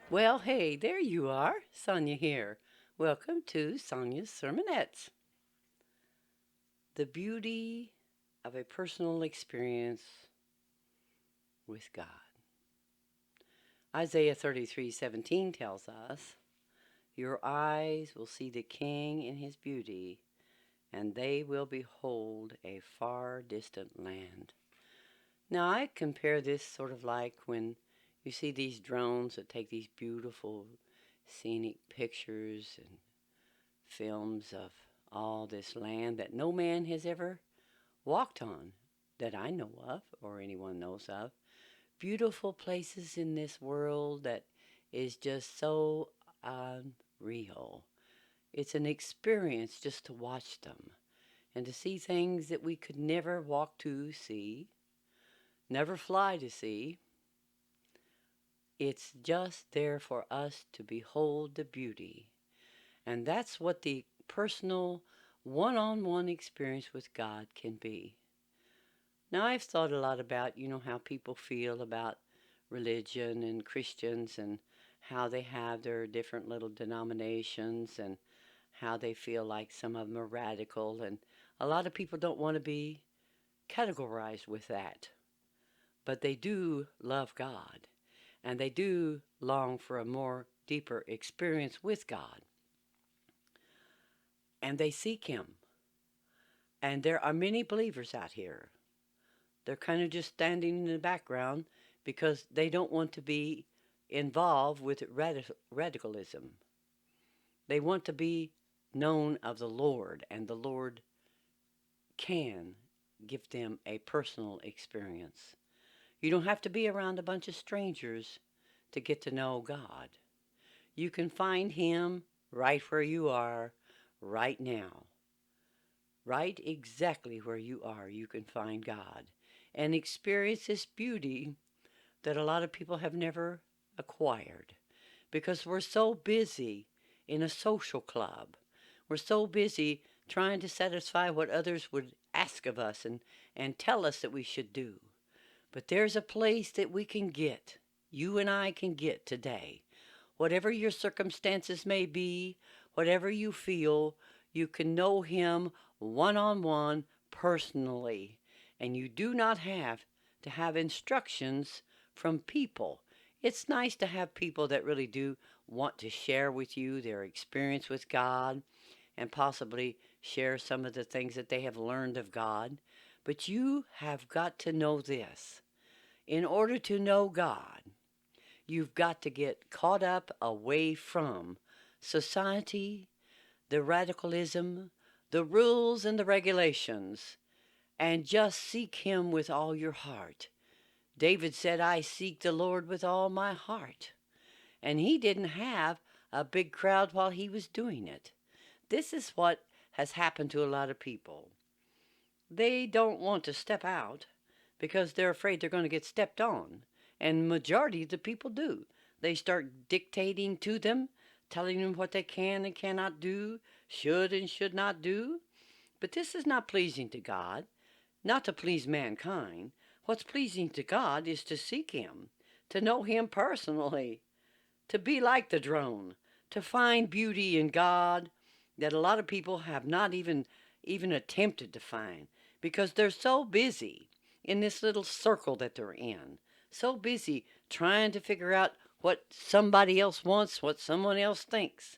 Well, hey, there you are. Sonia here. Welcome to Sonia's Sermonettes. The beauty of a personal experience with God. Isaiah 33:17 tells us, "Your eyes will see the King in his beauty, and they will behold a far distant land." Now, I compare this sort of like when you see these drones that take these beautiful scenic pictures and films of all this land that no man has ever walked on, that I know of or anyone knows of. Beautiful places in this world that is just so unreal. It's an experience just to watch them and to see things that we could never walk to see, never fly to see. It's just there for us to behold the beauty. And that's what the personal one on one experience with God can be. Now, I've thought a lot about, how people feel about religion and Christians and how they have their different little denominations and how they feel like some of them are radical. And a lot of people don't want to be categorized with that. But they do love God and they do long for a more deeper experience with God. And they seek Him. And there are many believers out here. They're kind of just standing in the background because they don't want to be involved with radicalism. They want to be known of the Lord, and the Lord can give them a personal experience. You don't have to be around a bunch of strangers to get to know God. You can find Him right where you are, right now. Right exactly where you are, you can find God and experience this beauty that a lot of people have never acquired because we're so busy in a social club. We're so busy trying to satisfy what others would ask of us and tell us that we should do. But there's a place that we can get, you and I can get today. Whatever your circumstances may be, whatever you feel, you can know Him one on one personally. And you do not have to have instructions from people. It's nice to have people that really do want to share with you their experience with God and possibly share some of the things that they have learned of God. But you have got to know this. In order to know God, you've got to get caught up away from society, the radicalism, the rules and the regulations, and just seek Him with all your heart. David said, I seek the Lord with all my heart. And he didn't have a big crowd while he was doing it. This is what has happened to a lot of people. They don't want to step out because they're afraid they're going to get stepped on. And majority of the people do. They start dictating to them, telling them what they can and cannot do, should and should not do. But this is not pleasing to God, not to please mankind. What's pleasing to God is to seek Him, to know Him personally, to be like the drone, to find beauty in God that a lot of people have not even attempted to find because they're so busy in this little circle that they're in, so busy trying to figure out what somebody else wants, what someone else thinks,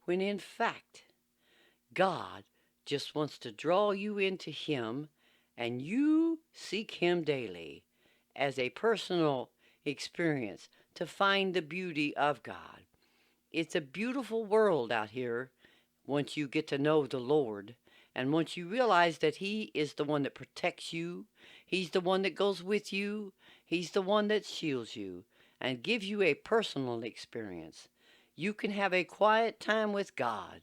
when in fact, God just wants to draw you into Him and you seek Him daily as a personal experience to find the beauty of God. It's a beautiful world out here once you get to know the Lord and once you realize that He is the one that protects you, He's the one that goes with you, He's the one that shields you and gives you a personal experience. You can have a quiet time with God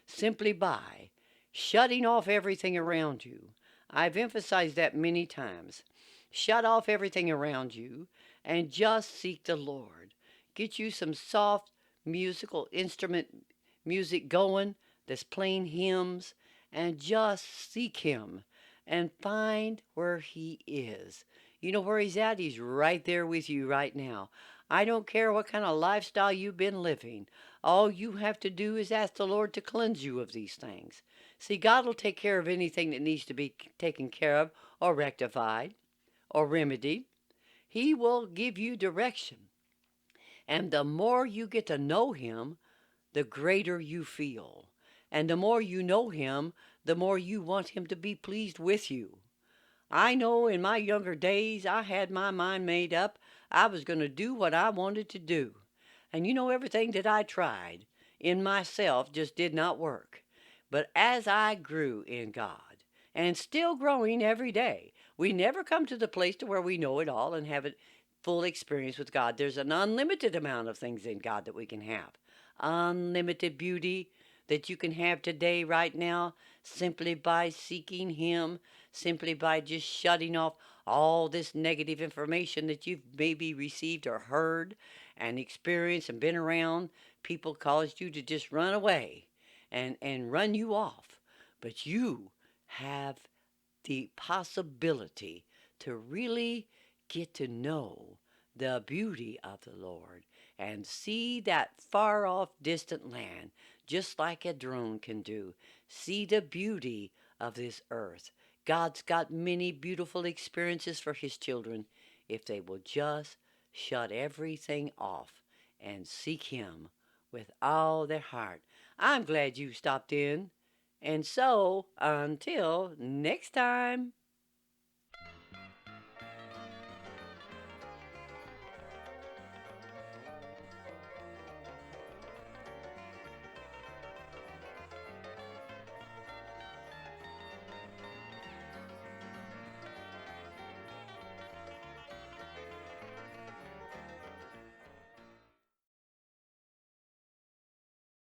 simply by shutting off everything around you. I've emphasized that many times. Shut off everything around you and just seek the Lord. Get you some soft musical instrument music going that's playing hymns and just seek Him and find where he is. You know where he's at? He's right there with you right now. I don't care what kind of lifestyle you've been living. All you have to do is ask the Lord to cleanse you of these things. See, God will take care of anything that needs to be taken care of or rectified or remedied. He will give you direction. And the more you get to know him, the greater you feel. And the more you know him, the more you want him to be pleased with you. I know in my younger days I had my mind made up. I was going to do what I wanted to do. And you know, everything that I tried in myself just did not work. But as I grew in God, and still growing every day, we never come to the place to where we know it all and have it full experience with God. There's an unlimited amount of things in God that we can have. Unlimited beauty that you can have today, right now, simply by seeking Him, simply by just shutting off all this negative information that you've maybe received or heard and experienced and been around. People caused you to just run away and run you off. But you have the possibility to really get to know the beauty of the Lord and see that far off distant land, just like a drone can do. See the beauty of this earth. God's got many beautiful experiences for His children if they will just shut everything off and seek Him with all their heart. I'm glad you stopped in. And so, until next time.